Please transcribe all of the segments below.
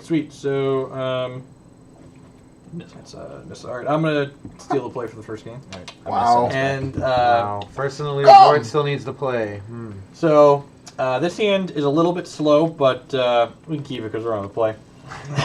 Sweet. So, that's all right. I'm gonna steal the play for the first game. All right. Wow. And Wow. First in the leaderboard still needs to play. so this hand is a little bit slow, but we can keep it because we're on the play.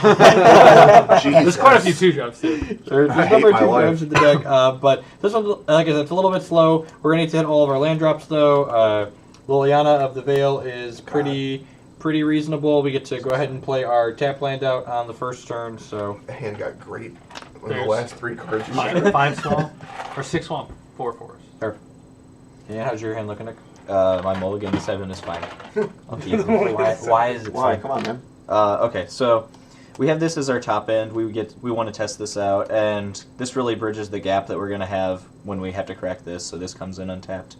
There's quite a few 2-drops too. There's a number of 2-drops in the deck, but this one, like I said, it's a little bit slow. We're gonna need to hit all of our land drops though. Liliana of the Veil is pretty reasonable. We get to go ahead and play our tap land out on the first turn. So The hand got great. In the There's last 3 cards you Five swamp or 6 swamp, 4 forests. Perfect. Yeah, how's your hand looking, Nick? My mulligan to 7 is fine. I'll keep it. Why is it Why? fine? Come on, man. Okay, so we have this as our top end. We want to test this out, and this really bridges the gap that we're going to have when we have to crack this. So this comes in untapped.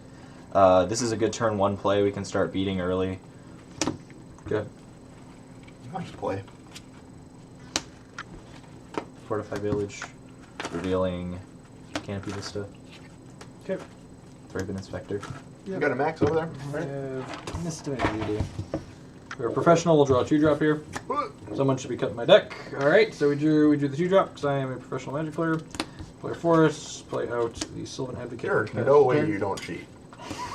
This is a good turn 1 play. We can start beating early. Good. Nice play. Fortify Village, revealing Canopy Vista. Okay. Thraben Inspector. You got a max over there? We're professional. We'll draw a 2-drop here. Someone should be cutting my deck. All right, so we drew the 2-drop because I am a professional Magic player. Play Forest. Play out the Sylvan Advocate. There's no way you don't cheat.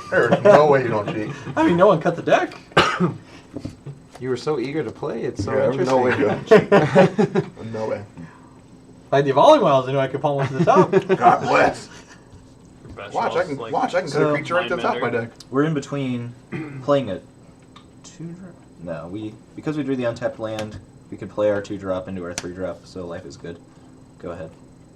There's no way you don't cheat. I mean, no one cut the deck. You were so eager to play. It's so There's interesting. no way you don't cheat. No way. I had the Evolving Wilds, I knew I could pummel to the top. God bless. Best Watch, I can cut a creature right to the top of my deck. We're in between playing a 2-drop. No, because we drew the untapped land, we could play our 2-drop into our 3-drop. So life is good. Go ahead.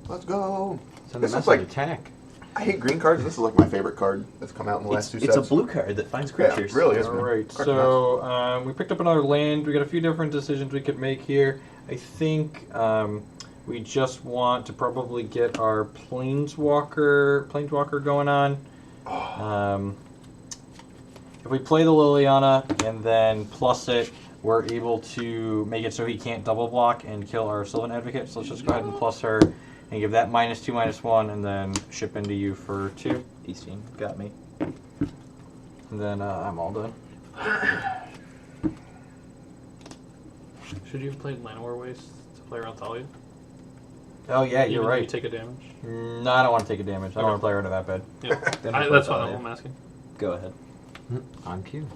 Let's go. Send This a is message like attack. I hate green cards. This is like my favorite card that's come out in the last 2 It's sets. a blue card that finds Yeah, creatures. it really is. All man. right, Card's so we picked up another land. We got a few different decisions we could make here. I think we just want to probably get our planeswalker going on. If we play the Liliana and then plus it, we're able to make it so he can't double block and kill our Sylvan Advocate. So let's just go ahead and plus her and give that -2/-1 and then ship into you for 2. Easting got me. And then I'm all done. Should you have played Llanowar Waste to play around Thalia? Oh yeah, you're Even though right. You take a damage. No, I don't want to take a damage. I don't want to play her into that bed. Yeah, Then that's we'll what play I'm asking. Go ahead. On cue.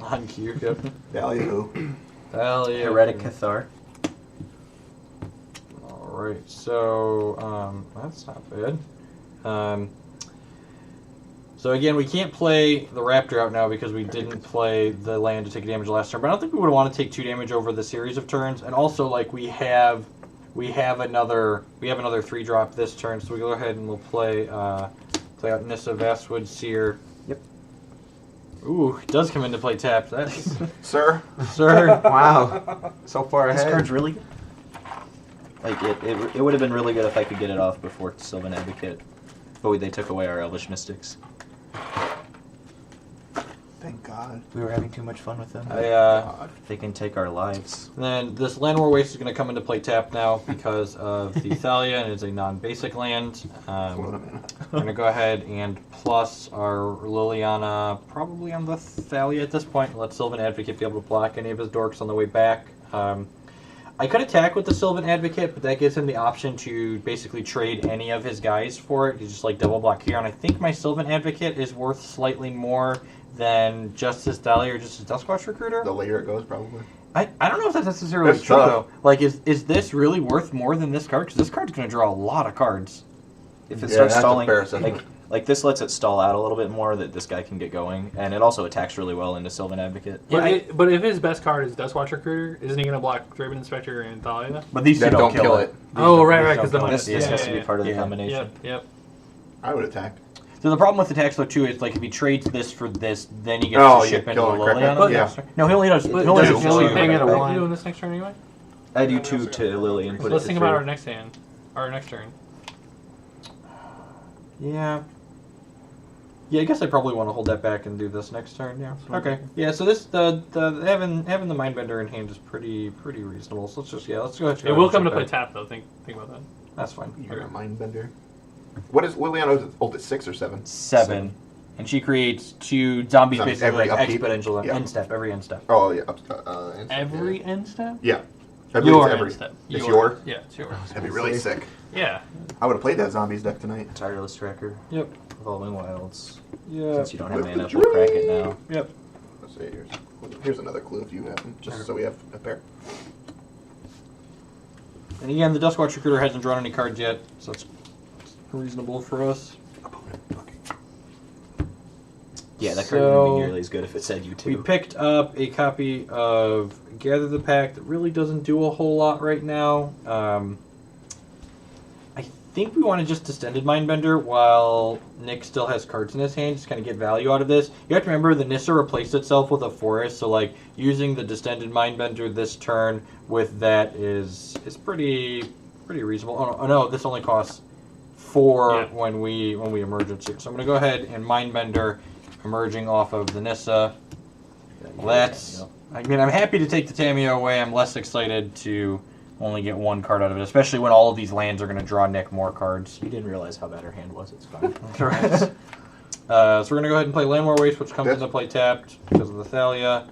On cue, yep. Value. Hell yeah. Heretic Cathar. Alright, so that's not bad. So again, we can't play the Raptor out now because we didn't play the land to take damage last turn. But I don't think we would want to take 2 damage over the series of turns. And also, like we have another 3-drop this turn, so we go ahead and we'll play out Nissa Vastwood Seer. Yep. Ooh, it does come into play tapped. That's Sir? sir. Wow. So far This ahead. card's really good. Like, it would have been really good if I could get it off before Sylvan Advocate. But they took away our Elvish Mystics. Thank God. We were having too much fun with them. They can take our lives. Then this Llanowar Waste is going to come into play tap now because of the Thalia, and it's a non-basic land. We're going to go ahead and plus our Liliana probably on the Thalia at this point. Let Sylvan Advocate be able to block any of his dorks on the way back. I could attack with the Sylvan Advocate, but that gives him the option to basically trade any of his guys for it. He's just like double block here, and I think my Sylvan Advocate is worth slightly more than just his Thalia or just his Duskwatch Recruiter. The later it goes, probably. I don't know if that's necessarily That's true, tough. though. Like, is this really worth more than this card? Because this card's going to draw a lot of cards. If it Yeah, starts that's a stalling, fair assessment. like this lets it stall out a little bit more that this guy can get going, and it also attacks really well into Sylvan Advocate. But if his best card is Duskwatch Recruiter, isn't he going to block Thraben Inspector and Thalia? But these Then two don't kill it. Oh, right, because the This minus. has to be part of the Yeah. combination. Yep. I would attack. So the problem with attacks, though, too, is like if he trades this for this, then he gets Oh, to ship yeah, into kill the it, correct. Liliana. Yeah. No, he only does. He But only does does it only two. hang at a What are one. you doing this next turn anyway? I do 2 to Lily and So put let's it think to about 3. our next hand. Our next turn. Yeah. Yeah, I guess I probably want to hold that back and do this next turn. Yeah. Okay. Yeah. So this the having the Mindbender in hand is pretty reasonable. So let's go ahead. It will come to play tap though. Think about that. That's fine. You're a Mindbender. What is Liliana's ult at 6 or 7? 7. And she creates 2 zombies, Zombies basically every like upkeep? exponential Yeah. end step, every end step. Oh, yeah. Every end step? Yeah. I believe Your it's every. step. It's your? Yeah, it's yours. That'd be really sick. Yeah. I would have played that zombies deck tonight. Tireless Tracker. Yep. Evolving Wilds. Yeah. Since you don't have With mana, the we'll crack it now. Yep. Let's see, here's another clue if you have them, just so we have a pair. And again, the Duskwatch Recruiter hasn't drawn any cards yet, so it's reasonable for us. Opponent. Okay. Yeah, that card wouldn't be nearly as good if it said you We too. picked up a copy of Gather the Pack that really doesn't do a whole lot right now. I think we want to just Distended Mindbender while Nick still has cards in his hand, just kind of get value out of this. You have to remember the Nissa replaced itself with a forest, so like using the Distended Mindbender this turn with that is pretty reasonable. Oh no, this only costs 4 when we emergency. So I'm gonna go ahead and Mindbender, emerging off of the Nissa. That's. I mean, I'm happy to take the Tamiyo away. I'm less excited to only get 1 card out of it, especially when all of these lands are going to draw Nick more cards. You didn't realize how bad her hand was. It's fine. Correct. So we're going to go ahead and play Landmore Waste, which comes into play tapped because of the Thalia.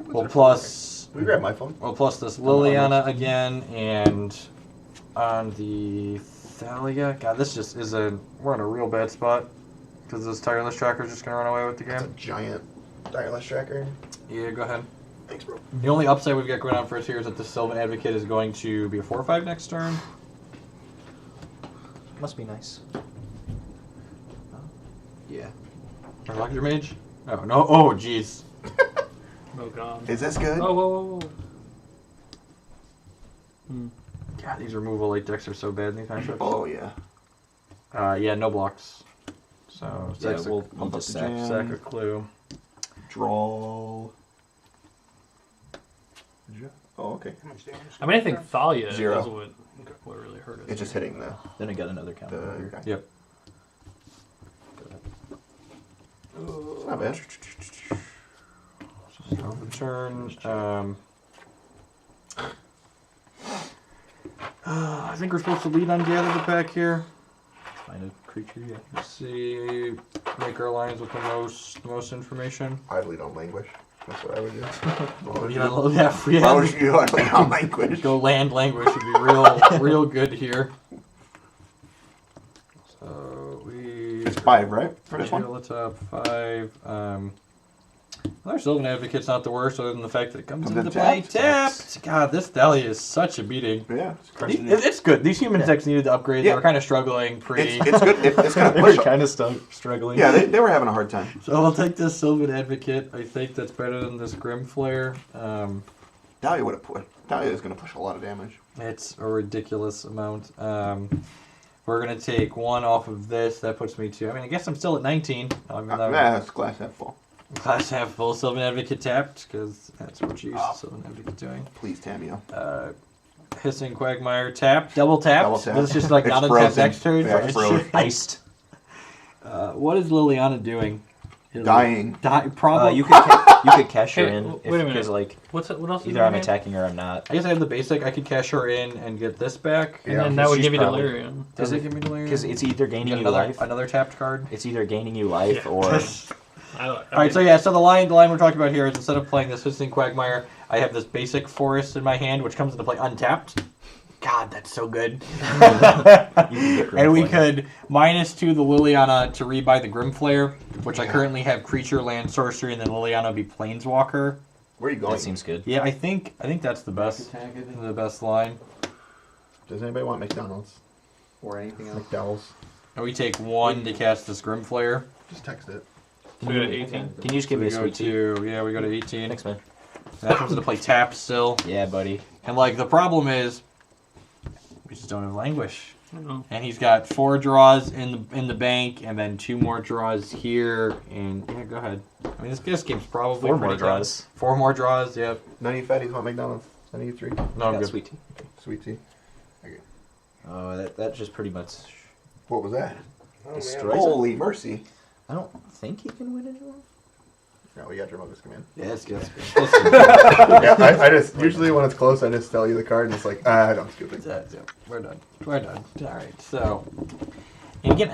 We'll plus. Can we grab my phone? We'll plus this Liliana again, and on the Thalia. God, this just is we're in a real bad spot because this Tireless Tracker is just going to run away with the It's a game. giant tireless tracker. Yeah, go ahead. Thanks, bro. The only upside we've got going on for us here is that the Sylvan Advocate is going to be a 4/5 next turn. Must be nice. Yeah. Rocket Mage? Oh, no. Oh, jeez. Oh god. Is this good? Oh, whoa. God, these removal late decks are so bad in these matchups. Oh, yeah. Yeah, no blocks. So, Yeah, sack we'll pump up just the sack. jam. sack a clue. Draw. Oh, okay. I mean, I think Thalia 0. is what really hurt us. It's just hitting the Then I got another counter. guy. Yep. It's not bad. Turn. I think we're supposed to lead on Gather the Pack here. Find a creature, yeah. Let's see. Make our lines with the most information. I'd lead on Languish. That's what I would do. Yeah, if we If I had was you, I'd lead on Languish. go land language would be real good here. So we. It's 5, right? For this Yeah, one? let's up 5. Our Sylvan Advocate's not the worst, other than the fact that it comes Comes into in play tapped. tapped. God, this Thalia is such a beating. Yeah. It's crushing it. It's good. These human decks needed to upgrade. They Yeah. were kind of struggling pre. It's good. It's going to We're push. kind of struggling. Yeah, they were having a hard time. So I'll take this Sylvan Advocate. I think that's better than this Grim Flare. Dahlia would have put. Dahlia is going to push a lot of damage. It's a ridiculous amount. We're going to take 1 off of this. That puts me to. I mean, I guess I'm still at 19. That's glass half full. Class half full Sylvan Advocate tapped, because that's what you used Sylvan Advocate doing. Please, Tamiyo. Hissing Quagmire tapped, double tapped. Double tapped. This is just like It's not untapped frozen. next turn. Yeah, it's frozen. Iced. What is Liliana doing? Dying. Probably. You could cash her Hey, in wait a if minute. because like What else is either in I'm your hand? attacking or I'm not. I guess I have the basic. I could cash her in and get this back. And Yeah, then that would she's give you probably- Delirium. Does it give me Delirium? Because it's either You gaining get you life. another tapped card. It's either gaining you life Yeah. or All right, so yeah, so the line we're talking about here is instead of playing this Hissing Quagmire, I have this basic forest in my hand, which comes into play untapped. God, that's so good. you can get And we Grimflame. could -2 the Liliana to rebuy the Grimflare, which I currently have creature, land, sorcery, and then Liliana would be Planeswalker. Where are you going? That seems good. Yeah, I think that's the best line. Does anybody want McDonald's? Or anything else. McDowell's? And we take 1 to cast this Grimflare. Just text it. So we go to 18. Can you just give me a we go sweet tea? we go to 18. Thanks, man. And that comes into play tapped still. Yeah, buddy. And like the problem is, we just don't have Languish. Oh. And he's got 4 draws in the bank, and then 2 more draws here. And yeah, go ahead. I mean, this game's probably 4 more pretty draws. tough. 4 more draws. Yep. None of you fatties want McDonald's? None of you 3? No, I'm Got good. sweet tea. Sweet tea. Oh, that just pretty much What was that? destroys it. Holy mercy. I don't think he can win anymore. No, we got your Mogus come in. Yeah, it's good. Yeah, I just, usually when it's close, I just tell you the card and it's like, I'm stupid. We're done. We're done. All right. So, and again,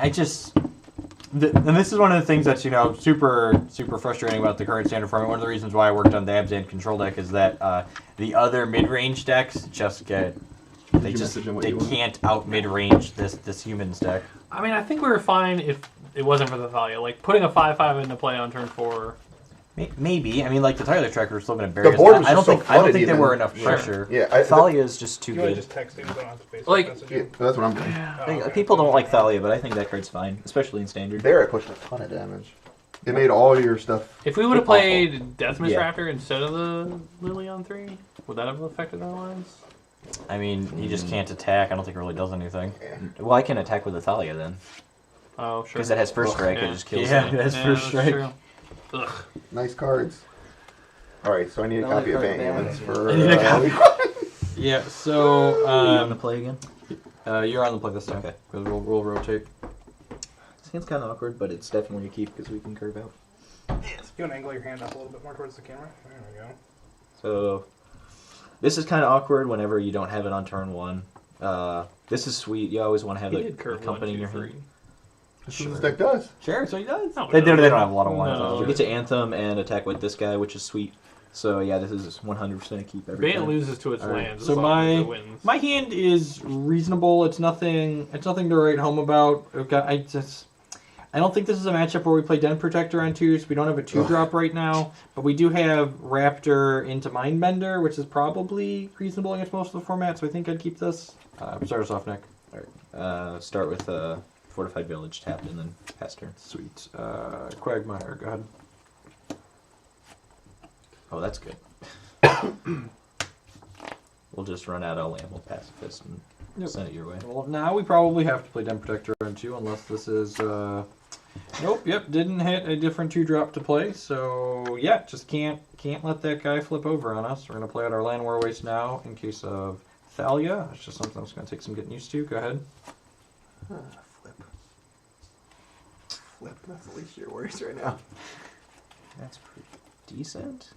and this is one of the things that's super frustrating about the current standard format. One of the reasons why I worked on the Abzan control deck is that the other mid-range decks just get they can't out mid-range this humans deck. I mean, I think we were fine if it wasn't for the Thalia. Like putting a 5/5 into play on turn 4. Maybe. I mean, like the Tyler tracker was still going to bury The board us. was I don't just so think there flooded were even. enough pressure. Yeah, Thalia is just too You really good. just text it. You don't have to face Like- message yeah, it. that's what I'm doing. Oh, I think okay. people don't like Thalia, but I think that card's fine, especially in standard. There, it pushed a ton of damage. It made all your stuff. If we would have awful. played Deathmiss Yeah. Raptor instead of the Lily on 3, would that have affected our lines? I mean, he just can't attack. I don't think it really does anything. Well, I can attack with a Thalia then, Oh, sure. because it has first strike. Yeah. It just kills Yeah, me. that's Yeah, first strike. true. Ugh. Nice cards. All right, so I need a Another copy of card Bant of Humans Bant. for. I need a copy. Yeah. So You want to play again? you're on the play this time. Okay. Because we'll rotate. This hand's kind of awkward, but it's definitely a keep because we can curve out. Yes. You want to angle your hand up a little bit more towards the camera? There we go. So this is kind of awkward whenever you don't have it on turn 1. This is sweet. You always want to have He the did curve company 1, in 2, your 3. hand. That's what this deck does. Sure. So he does. No, They no. don't have a lot of ones. No. You get to Anthem and attack with this guy, which is sweet. So yeah, this is 100% a keep every Bant time. loses to its All right, lands. so as long as it wins. My hand is reasonable. It's nothing to write home about. I don't think this is a matchup where we play Den Protector on 2s. We don't have a 2-drop right now, but we do have Raptor into Mindbender, which is probably reasonable against most of the formats. So I think I'd keep this. Start us off, Nick. Start with Fortified Village tapped and then pass turn. Sweet. Quagmire, go ahead. Oh, that's good. We'll just run out of land. We'll Pacifist and Yep. send it your way. Well, now we probably have to play Den Protector on 2, unless this is. Nope. Yep. Didn't hit a different 2-drop to play. So yeah, just can't let that guy flip over on us. We're gonna play out our land war waste now in case of Thalia. It's just something that's gonna take some getting used to. Go ahead. Flip. That's the least of your worries right now. That's pretty decent.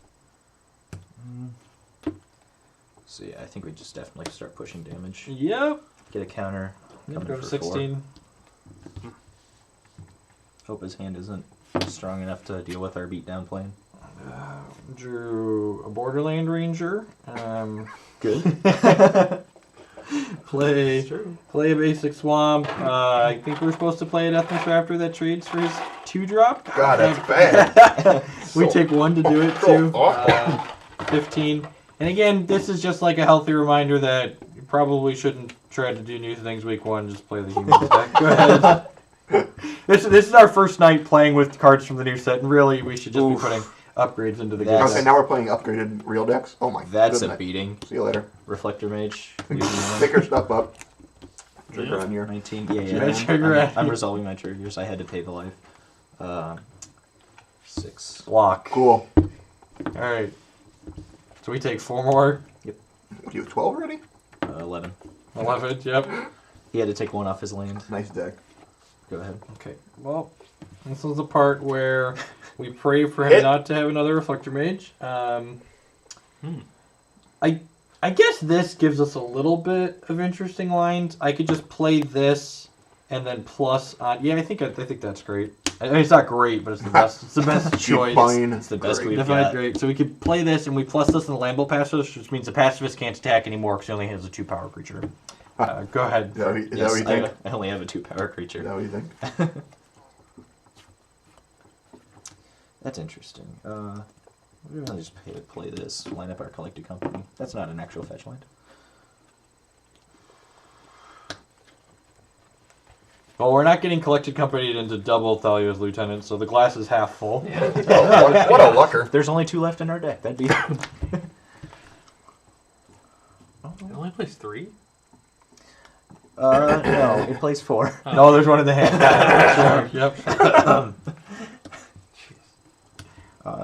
So yeah, I think we just definitely start pushing damage. Yep. Get a counter. Yep, Coming go to for 16. 4. Hope his hand isn't strong enough to deal with our beatdown plan. Drew a Borderland Ranger. Good. Play a basic swamp. I think we're supposed to play a Deathmiss Raptor that trades for his 2-drop. God, that's bad. We So- take 1 to do it so too. awful. 15. And again, this is just like a healthy reminder that you probably shouldn't try to do new things week 1. Just play the humans deck. Go ahead. This is our first night playing with cards from the new set, and really we should just be putting upgrades into the That's- game. Okay, now we're playing upgraded real decks. Oh my That's a goodness. beating. See you later. Reflector Mage. Pick your stuff up. Trigger on your. 19. Yeah, Yeah, yeah. trigger I'm on- resolving my triggers. I had to pay the life. 6. Block. Cool. Alright. So we take 4 more. What, you have 12 already? 11. 11, yep. He had to take 1 off his land. Nice deck. Go ahead. Okay, well, this is the part where we pray for him Hit. not to have another Reflector Mage. I guess this gives us a little bit of interesting lines. I could just play this and then plus on. Yeah, I think that's great. I mean, it's not great, but it's the best. It's the best choice. Fine. It's the best Great. we've Definitely got. great. So we could play this, and we plus this in the Lambo Pacifist, which means the Pacifist can't attack anymore because he only has a 2-power creature. Go ahead. Is that what you Yes, think? I only have a 2-power Is creature. that what you think? That's interesting. We're gonna just play this. Line up our collected company. That's not an actual fetch land. Well, we're not getting collected company into double Thalia's Lieutenant, so the glass is half full. Oh, what a lucker. There's only 2 left in our deck. That'd be. It only plays 3? No, it plays 4. No, there's one in the hand. Sure, yep.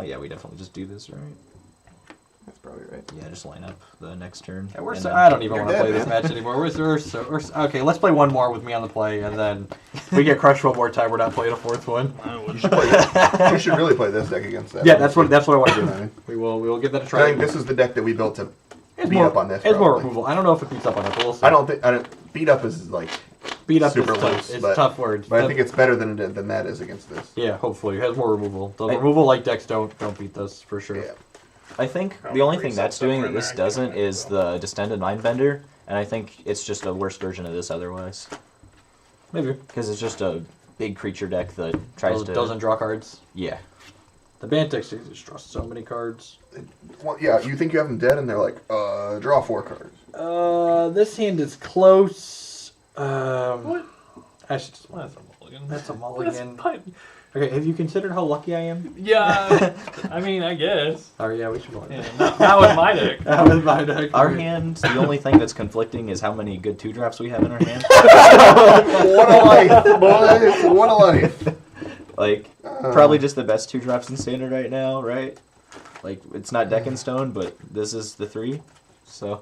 Yeah, we definitely just do this, right? That's probably right. Yeah, just line up the next turn. Yeah, we're and so, then- I don't even You're want to play dead, this man. match anymore. Okay, let's play one more with me on the play, and then if we get crushed one more time, we're not playing a 4th one. You should play. You should really play this deck against that. Yeah, that's what I want to do. I We will give that a think try. this is the deck that we built to It's beat more, up on this. It's more probably. removal. I don't know if it beats up on it, but we'll see. I don't. Beat up is like. beat up super is tough. loose. It's but, tough words. But I think it's better than that is against this. Yeah, hopefully. It has more removal. The removal like decks don't beat this for sure. Yeah. I think Oh, the only three thing that's subs doing somewhere that in this there, I can't doesn't remember is though. the Distended Mindbender, and I think it's just a worse version of this otherwise. Maybe. Because it's just a big creature deck that tries to... Doesn't draw cards. Yeah. The Bant decks just draw so many cards. Well, yeah, you think you have them dead, and they're like, draw 4 cards. This hand is close. What? I should just... Well, that's a mulligan. That's a That's mulligan. fine. Okay, have you considered how lucky I am? Yeah, I mean, I guess. Oh yeah, we should go. Yeah, not with my deck. That was my deck. Our hand, the only thing that's conflicting is how many good 2-drops we have in our hand. What a life, boy! What a life! Like, probably just the best 2-drops in Standard right now, right? Like, it's not Deck and Stone, but this is the 3, so...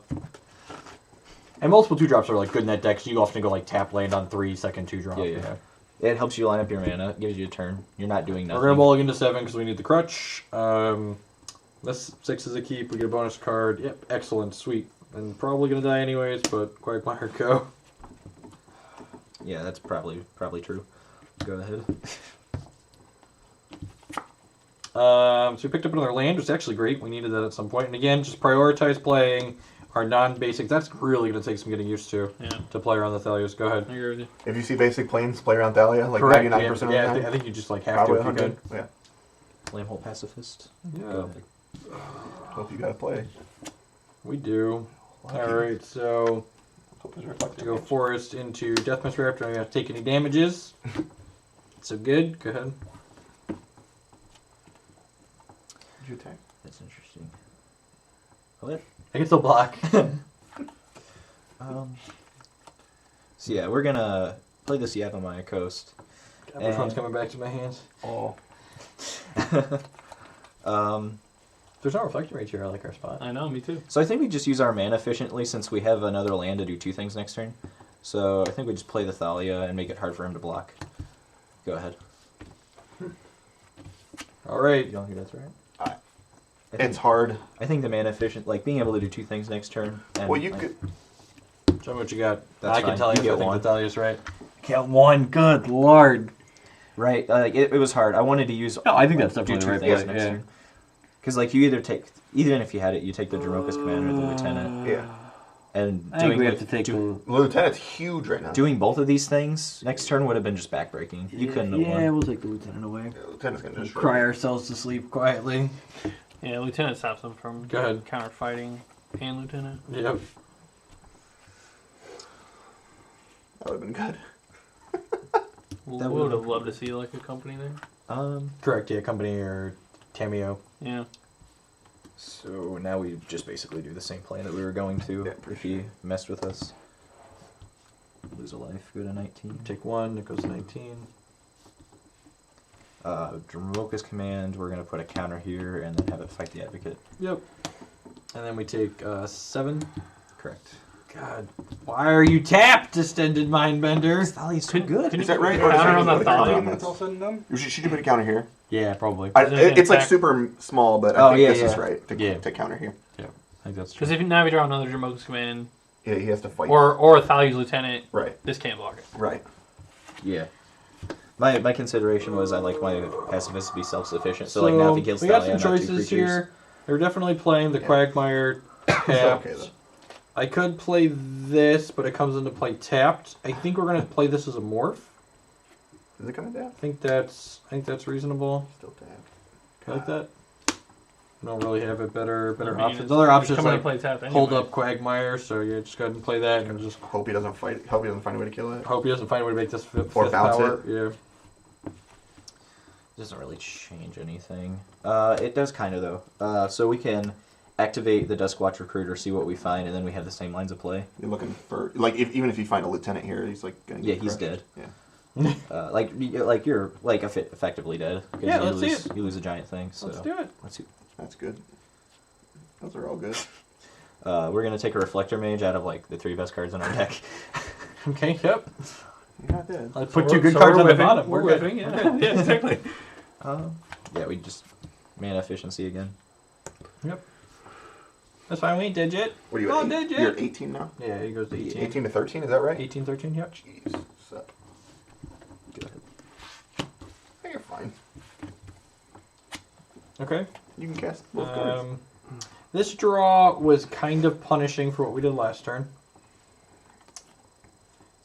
And multiple 2-drops are like good in that deck, so you often go like tap land on 3, second 2-drop. Yeah. It helps you line up your mana, gives you a turn. You're not doing nothing. We're gonna mulligan to 7 because we need the crutch. This 6 is a keep. We get a bonus card. Yep, excellent, sweet. And probably gonna die anyways, but Quagmire go. Yeah, that's probably true. Go ahead. So we picked up another land, which is actually great. We needed that at some point. And again, just prioritize playing our non-basics. That's really gonna take some getting used to. Yeah. To play around the Thalios. Go ahead. I agree with you. If you see basic planes play around Thalia, like Correct. 99% of the Yeah, time, I think you just like have probably to if you 100. could. Yeah. Flamehole Pacifist. Yeah. Go ahead. Hope you gotta play. We do. Lucky. Alright, so Hope it's to reflective. go forest into Deathmatch Raptor, I'm gonna take any damages. So good. Go ahead. Did you attack? That's interesting. What? I can still block. So yeah, we're gonna play this Yavimaya Coast. Which one's coming back to my hands? Oh. There's no reflecting rate here. I like our spot. I know, me too. So I think we just use our mana efficiently since we have another land to do 2 things next turn. So I think we just play the Thalia and make it hard for him to block. Go ahead. All right. You don't think that's right? I- I think, It's hard. I think the mana efficient, like being able to do 2 things next turn. And Well, you like, could. Show me what you got. That's I can fine. tell you. You I get think one. the Thalia's right. Count 1. Good lord. Right. It was hard. I wanted to use. No, I think that's do definitely 2 the right things play, next yeah. turn. Because like you either take, even if you had it, you take the Dromoka's Commander or the Lieutenant. Yeah. And I think we have like, to take The Lieutenant's huge right now. doing both of these things next turn would have been just backbreaking. You couldn't have won. we'll take the lieutenant away. Yeah, the Lieutenant's gonna just Cry ourselves to sleep quietly. Yeah, Lieutenant stops them from Go ahead. counter fighting and Lieutenant. Yep. That would have been good. We That would would've have loved to see like a company there. Correct. Yeah, company or cameo. Yeah. So now we just basically do the same plan that we were going to Yeah, if he messed with us. Lose a life, go to 19. Take 1. It goes to 19. Dromoka's Command, we're going to put a counter here and then have it fight the Advocate. Yep. And then we take 7. Correct. God, why are you tapped, Distended Mindbender? Thalia's too good. Can Is you that right? put a counter on should the we put a counter Thalia? on When this? it's all said and done. Should you put a counter here? Yeah, probably. It's like attack. super small, but Oh, I think yeah, this is yeah. right to, Yeah. to counter here. I think that's true. Because if now we draw another Dromoka's Command Yeah, he has to fight. or a Thalia's Lieutenant, Right, this can't block it. right. Yeah. My consideration was I like my pacifist to be self-sufficient. So, like now if he kills we got Thalia, some not 2 choices creatures. here. They're definitely playing the Yeah. Quagmire tapped. okay, though. I could play this, but it comes into play tapped. I think we're gonna play this as a morph. Is it coming down? I think that's reasonable. Still tapped. I like that. We don't really have it better I mean, options. it's- Other it's options coming to like play tap anyway. hold up Quagmire. So yeah, just go ahead and play that and just Hope he doesn't fight. Hope he doesn't find a way to kill it. hope he doesn't find a way to make this fifth Or bounce power. it. Yeah. Doesn't really change anything. It does kind of though. So we can activate the Duskwatch Recruiter, see what we find, and then we have the same lines of play. You're looking for like even if you find a lieutenant here, he's like gonna Yeah, get he's crushed. dead. Yeah. Like you're like effectively dead. 'Cause Yeah, you let's see lose, it. You lose a giant thing. So Let's do it. let's see. That's good. Those are all good. We're gonna take a Reflector Mage out of like the 3 best cards in our deck. Okay. Yep. You're not dead. Let's put 2 good cards on the bottom. We're We're good. whiffing, yeah. Yeah, exactly. Yeah, we just mana efficiency again. Yep. That's fine. We ain't dead yet. What are you Oh, at? did ya? You're at 18 now. Yeah, he goes to 18. 18 to 13, is that right? 18, 13, yep. Jesus. Okay. You can cast both cards. This draw was kind of punishing for what we did last turn.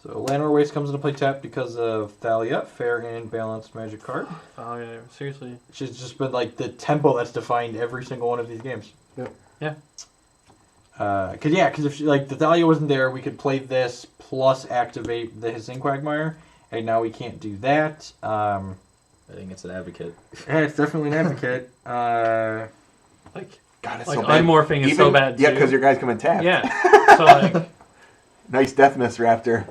So Landor Waste comes into play tap because of Thalia, fair and balanced magic card. Oh yeah, seriously. She's just been like the tempo that's defined every single one of these games. Yep. Yeah. Because if she, like the Thalia wasn't there, we could play this plus activate the Hissing Quagmire, and now we can't do that. I think it's an advocate. Yeah, it's definitely an advocate. Like, God, it's like so bad. unmorphing is so bad. Yeah, too. because your guys come in tapped. Yeah. So like, Nice Death Mist Raptor.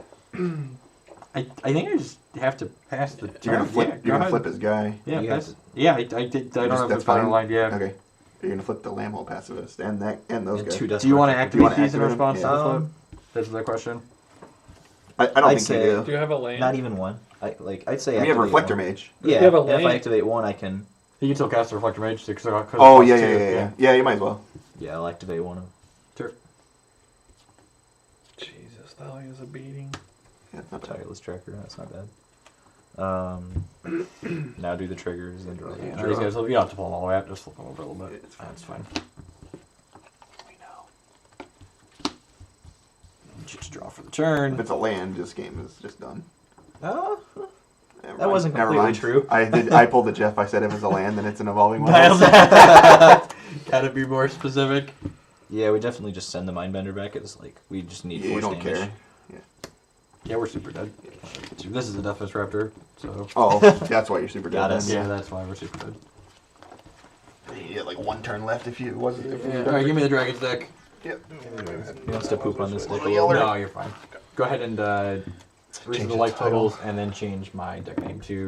I think I just have to pass the You're turn. gonna flip. Yeah, You're go gonna ahead. flip his guy. Yeah, You that's, have yeah. I did. I don't have the That's final fine. line. Yeah. Okay. You're gonna flip the Lamhole Pacifist and that and those And guys. 2 Dust Do you want to Markers. Do you activate wanna these in activate response to them? the flip? Um, That's the question. I don't I'd think say- you do do. you have a land? Not even one. I'd say. We have activate Reflector one. Mage. Yeah. you have a and if I land- activate one, I can. You can still cast the Reflector Mage because Oh yeah. Yeah, you might as well. Yeah, I'll activate one of them. Sure. Jesus, that is a beating. Yeah, it's not bad. Tireless Tracker. That's not bad. Now do the triggers and draw. Yeah, no, these guys, you don't have to pull them all the way out. Just flip them over a little bit. It's fine. That's fine. We know. Just draw for the If turn. it's a land, this game is just done. Oh, Never That mind. wasn't Never completely mind. true. I pulled the Jeff. I said if it's a land, then it's an evolving one. Gotta be more specific. yeah, we definitely just send the Mindbender back. It's like we just need Yeah, you force don't damage. care. Yeah, we're super dead. This is a Death Mist Raptor, so. Oh, that's why you're super Got dead. us. then. Yeah, that's why we're super dead. You get like one turn left if you wasn't. If you All right, give me the Dragon's deck. Yep. He wants to poop on this deck a Yell little at bit. No, you're fine. Go ahead and read Change the the life title. totals and then change my deck name to